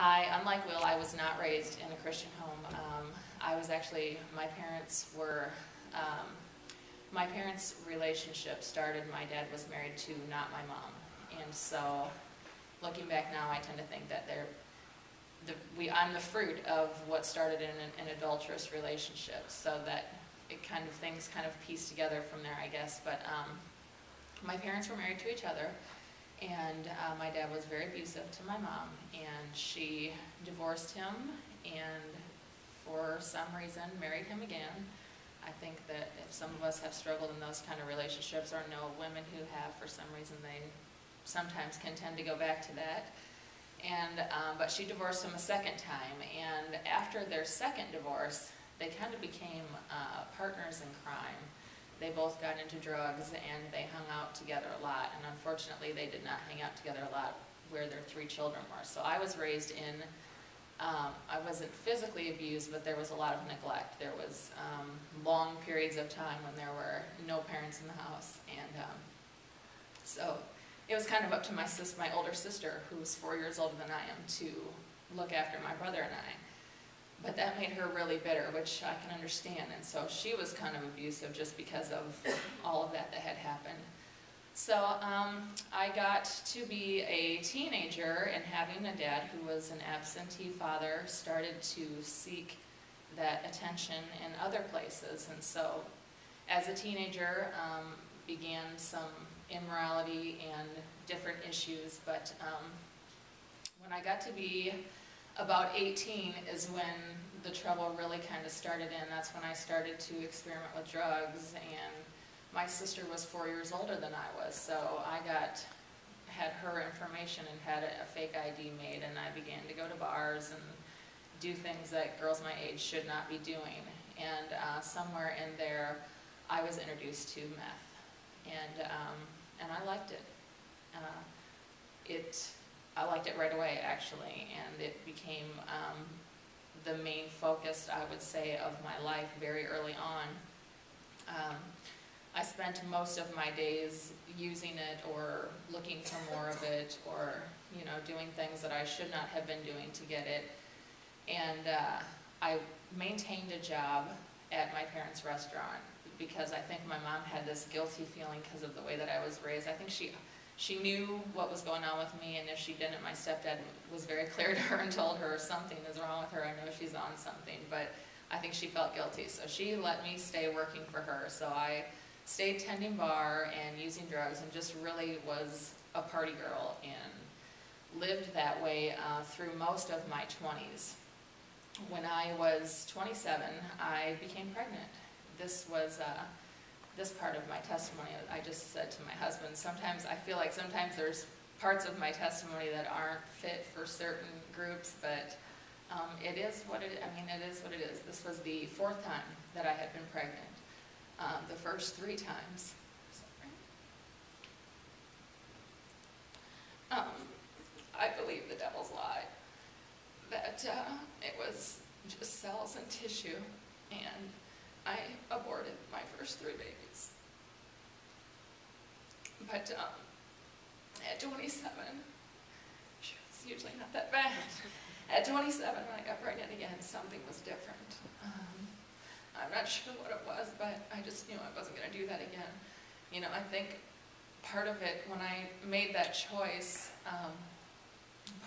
Unlike Will, I was not raised in a Christian home. My parents' relationship started, my dad was married to not my mom. And so, looking back now, I tend to think that I'm the fruit of what started in an adulterous relationship, so that things kind of piece together from there, I guess. But my parents were married to each other. And my dad was very abusive to my mom, and she divorced him and for some reason married him again. I think that if some of us have struggled in those kind of relationships, or know women who have, for some reason, they sometimes can tend to go back to that. And but she divorced him a second time, and after their second divorce, they kind of became partners in crime. They both got into drugs, and they hung out together a lot. And unfortunately, they did not hang out together a lot where their 3 children were. So I was raised in, I wasn't physically abused, but there was a lot of neglect. There was long periods of time when there were no parents in the house. And so it was kind of up to my older sister, who's 4 years older than I am, to look after my brother and I. But that made her really bitter, which I can understand, and so she was kind of abusive just because of all of that had happened. So I got to be a teenager, and having a dad who was an absentee father started to seek that attention in other places. And so as a teenager, began some immorality and different issues, but when I got to be about 18 is when the trouble really kind of started in. That's when I started to experiment with drugs, and my sister was 4 years older than I was, so I had her information and had a fake ID made, and I began to go to bars and do things that girls my age should not be doing. And somewhere in there, I was introduced to meth, and I liked it. I liked it right away, actually, and it became the main focus, I would say, of my life very early on. I spent most of my days using it or looking for more of it, or doing things that I should not have been doing to get it. And I maintained a job at my parents' restaurant because I think my mom had this guilty feeling because of the way that I was raised. I think she knew what was going on with me, and if she didn't, my stepdad was very clear to her and told her something is wrong with her. I know she's on something, but I think she felt guilty, so she let me stay working for her. So I stayed tending bar and using drugs, and just really was a party girl, and lived that way through most of my 20s. When I was 27, I became pregnant. This was this part of my testimony. I just said to my husband, I feel like sometimes there's parts of my testimony that aren't fit for certain groups, but it is what it is. This was the 4th time that I had been pregnant. The first 3 times. I believe the devil's lie that it was just cells and tissue, and I aborted my first 3 babies. But at 27, it's usually not that bad. At 27, when I got pregnant again, something was different. I'm not sure what it was, but I just knew I wasn't going to do that again. I think part of it, when I made that choice,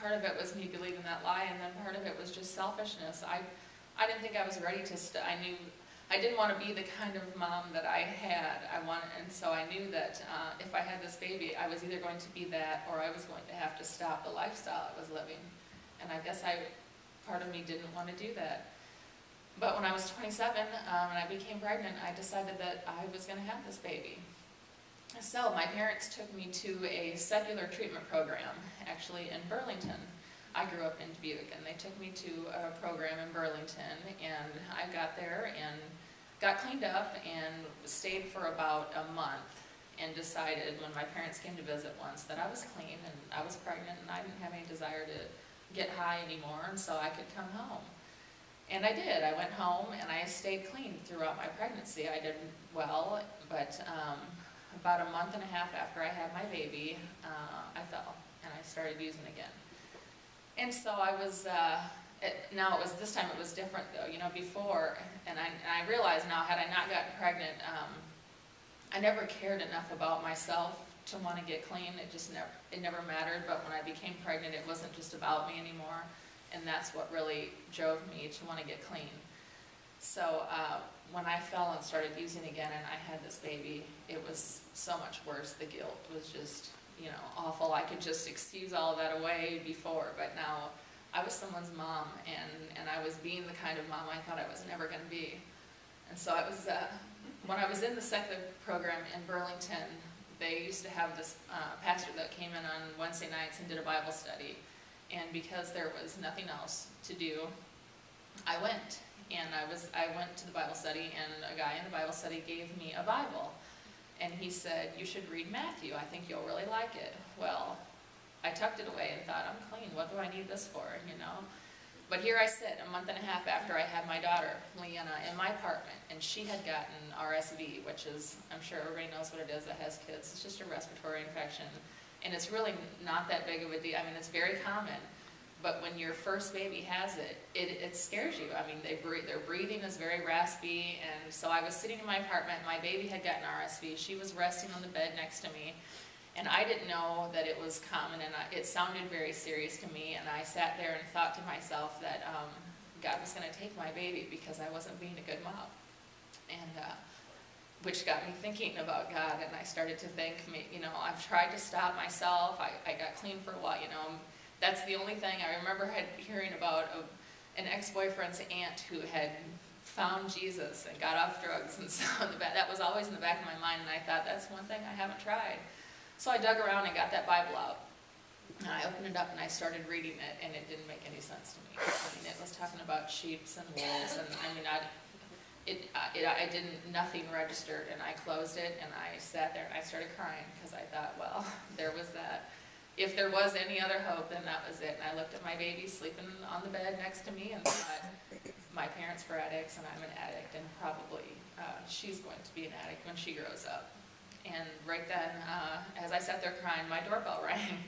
part of it was me believing that lie, and then part of it was just selfishness. I didn't think I was ready to I didn't want to be the kind of mom that I had. And so I knew that if I had this baby, I was either going to be that, or I was going to have to stop the lifestyle I was living. And I guess part of me didn't want to do that. But when I was 27 and I became pregnant, I decided that I was going to have this baby. So my parents took me to a secular treatment program, actually in Burlington. I grew up in Dubuque, and they took me to a program in Burlington, and I got there and got cleaned up and stayed for about a month, and decided when my parents came to visit once that I was clean and I was pregnant and I didn't have any desire to get high anymore, and so I could come home. And I did. I went home and I stayed clean throughout my pregnancy. I did well, but about a month and a half after I had my baby, I fell and I started using again. And so I was, now it was, this time it was different though, you know, before, and I realize now, had I not gotten pregnant, I never cared enough about myself to want to get clean. It never mattered, but when I became pregnant, it wasn't just about me anymore, and that's what really drove me to want to get clean. So when I fell and started using again and I had this baby, it was so much worse. The guilt was just, you know, awful. I could just excuse all of that away before, but now I was someone's mom, and I was being the kind of mom I thought I was never going to be. And so I was, when I was in the secular program in Burlington, they used to have this pastor that came in on Wednesday nights and did a Bible study. And because there was nothing else to do, I went. And I went to the Bible study, and a guy in the Bible study gave me a Bible. And he said, "You should read Matthew. I think you'll really like it." Well, I tucked it away and thought, I'm clean. What do I need this for, you know? But here I sit, a month and a half after I had my daughter, Leanna, in my apartment, and she had gotten RSV, which is, I'm sure everybody knows what it is that has kids. It's just a respiratory infection. And it's really not that big of a deal. I mean, it's very common. But when your first baby has it, it scares you. I mean, their breathing is very raspy, and so I was sitting in my apartment. My baby had gotten RSV. She was resting on the bed next to me, and I didn't know that it was common, and it sounded very serious to me. And I sat there and thought to myself that God was going to take my baby because I wasn't being a good mom, and which got me thinking about God. And I started to think, you know, I've tried to stop myself. I got clean for a while, you know. That's the only thing I remember hearing about an ex-boyfriend's aunt who had found Jesus and got off drugs, and so that was always in the back of my mind, and I thought, that's one thing I haven't tried. So I dug around and got that Bible out, and I opened it up and I started reading it, and it didn't make any sense to me. I mean, it was talking about sheep and wolves, and I mean, nothing registered, and I closed it, and I sat there and I started crying, because I thought, well, there was that. If there was any other hope, then that was it. And I looked at my baby sleeping on the bed next to me and thought, my parents were addicts and I'm an addict, and probably she's going to be an addict when she grows up. And right then, as I sat there crying, my doorbell rang.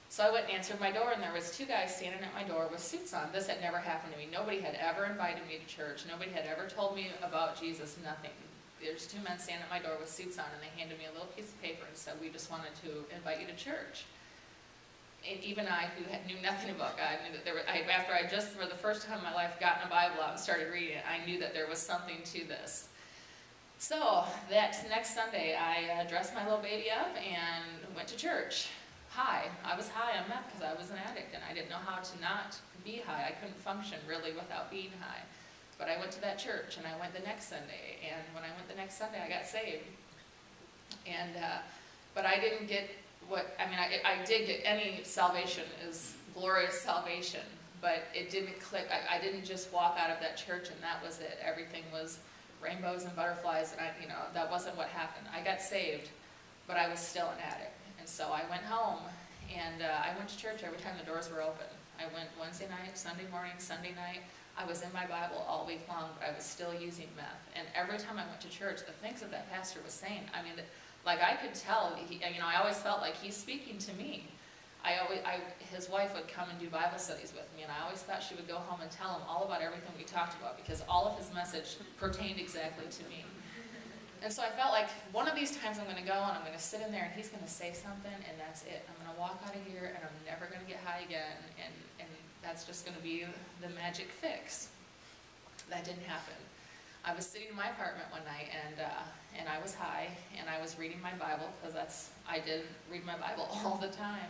So I went and answered my door, and there was two guys standing at my door with suits on. This had never happened to me. Nobody had ever invited me to church. Nobody had ever told me about Jesus, nothing. There's two men standing at my door with suits on, and they handed me a little piece of paper and said, "We just wanted to invite you to church." And even I, who knew nothing about God, knew that after I just, for the first time in my life, gotten a Bible out and started reading it, I knew that there was something to this. So that next Sunday, I dressed my little baby up and went to church. High. I was high on meth because I was an addict, and I didn't know how to not be high. I couldn't function really without being high. But I went to that church, and I went the next Sunday, and when I went the next Sunday, I got saved. And but I didn't get I did get, any salvation is glorious salvation, but it didn't click. I didn't just walk out of that church and that was it. Everything was rainbows and butterflies, and that wasn't what happened. I got saved, but I was still an addict. And so I went home, and I went to church every time the doors were open. I went Wednesday night, Sunday morning, Sunday night. I was in my Bible all week long, but I was still using meth. And every time I went to church, the things that pastor was saying, I mean, like I could tell, I always felt like he's speaking to me. His wife would come and do Bible studies with me, and I always thought she would go home and tell him all about everything we talked about, because all of his message pertained exactly to me. And so I felt like one of these times I'm going to go and I'm going to sit in there and he's going to say something, and that's it. I'm going to walk out of here and I'm never going to get high again, and that's just going to be the magic fix. That didn't happen. I was sitting in my apartment one night, and I was high, and I was reading my Bible, because I did read my Bible all the time,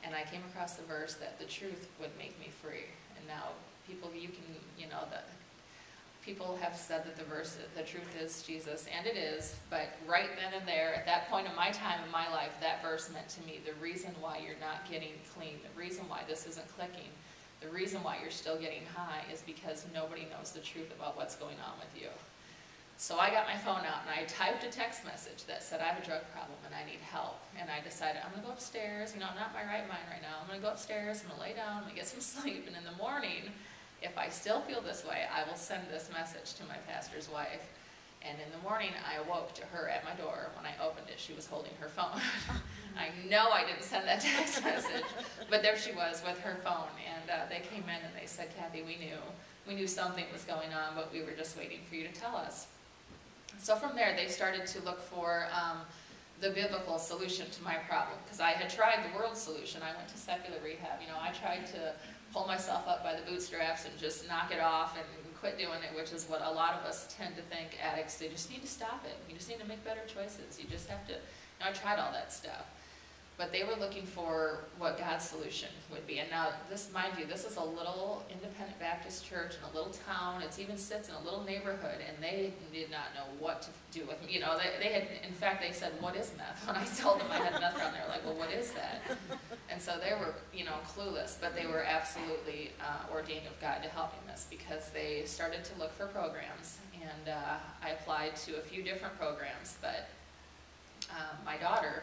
and I came across the verse that the truth would make me free. And now people have said that the truth is Jesus, and it is, but right then and there, at that point in my time in my life, that verse meant to me the reason why you're not getting clean, the reason why this isn't clicking, the reason why you're still getting high is because nobody knows the truth about what's going on with you. So I got my phone out and I typed a text message that said, I have a drug problem and I need help. And I decided, I'm going to go upstairs. I'm not in my right mind right now. I'm going to go upstairs, I'm going to lay down, I'm going to get some sleep. And in the morning, if I still feel this way, I will send this message to my pastor's wife. And in the morning, I awoke to her at my door. When I opened it, she was holding her phone. I know I didn't send that text message, but there she was with her phone. And they came in and they said, Kathy, we knew something was going on, but we were just waiting for you to tell us. So from there, they started to look for the biblical solution to my problem, because I had tried the world solution. I went to secular rehab. You know, I tried to pull myself up by the bootstraps and just knock it off and quit doing it, which is what a lot of us tend to think addicts. They just need to stop it. You just need to make better choices. You just have to, you know, I tried all that stuff. But they were looking for what God's solution would be. And now, this, mind you, this is a little independent Baptist church in a little town. It even sits in a little neighborhood, and they did not know what to do with me. You know, they had, in fact, they said, what is meth? When I told them I had meth around, they were like, well, what is that? And so they were, you know, clueless, but they were absolutely ordained of God to help me in this, because they started to look for programs. And I applied to a few different programs, but my daughter,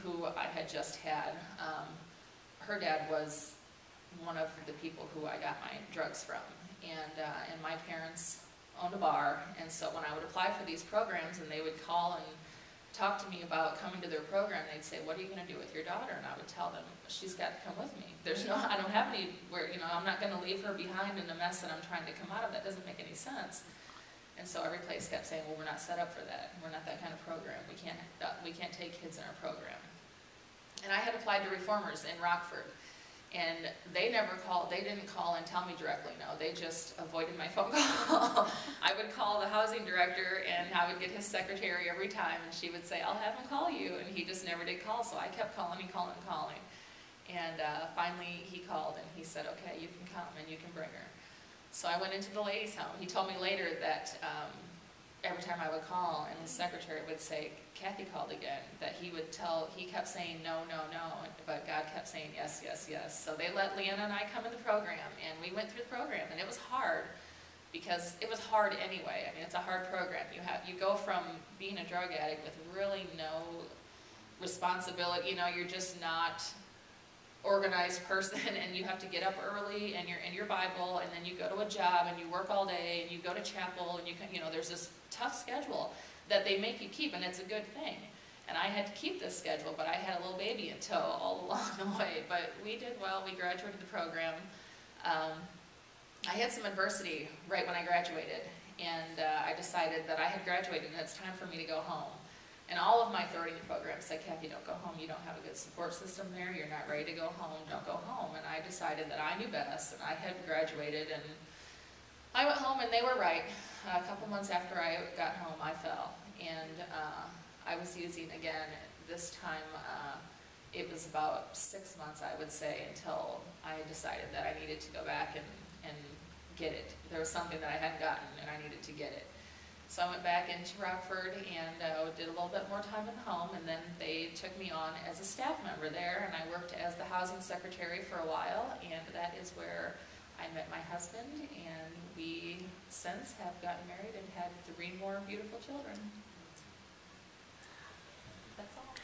who I had just had, her dad was one of the people who I got my drugs from, and my parents owned a bar, and so when I would apply for these programs and they would call and talk to me about coming to their program, they'd say, what are you going to do with your daughter? And I would tell them, she's got to come with me. There's no, I don't have anywhere, you know, I'm not going to leave her behind in the mess that I'm trying to come out of. That doesn't make any sense. And so every place kept saying, well, we're not set up for that. We're not that kind of program. We can't take kids in our program. And I had applied to Reformers in Rockford, and they didn't call and tell me directly, no, they just avoided my phone call. I would call the housing director, and I would get his secretary every time, and she would say, I'll have him call you, and he just never did call, so I kept calling and calling and calling. And finally he called, and he said, okay, you can come, and you can bring her. So I went into the ladies' home. He told me later that every time I would call, and his secretary would say, Kathy called again, that he kept saying no, no, no, but God kept saying yes, yes, yes. So they let Leanna and I come in the program, and we went through the program, and it was hard, because it was hard anyway. I mean, it's a hard program. You go from being a drug addict with really no responsibility, you know, you're just not organized person, and you have to get up early, and you're in your Bible, and then you go to a job, and you work all day, and you go to chapel, and you know, there's this tough schedule that they make you keep, and it's a good thing. And I had to keep this schedule, but I had a little baby in tow all along the way. But we did well. We graduated the program. I had some adversity right when I graduated, and I decided that I had graduated, and it's time for me to go home. And all of my authority in the program said, Kathy, don't go home. You don't have a good support system there. You're not ready to go home. Don't go home. And I decided that I knew best, and I had graduated, and I went home, and they were right. A couple months after I got home, I fell, and I was using again. This time, it was about 6 months, I would say, until I decided that I needed to go back and get it. There was something that I hadn't gotten, and I needed to get it. So I went back into Rockford and did a little bit more time in the home, and then they took me on as a staff member there, and I worked as the housing secretary for a while, and that is where I met my husband, and we since have gotten married and had 3 more beautiful children. That's all.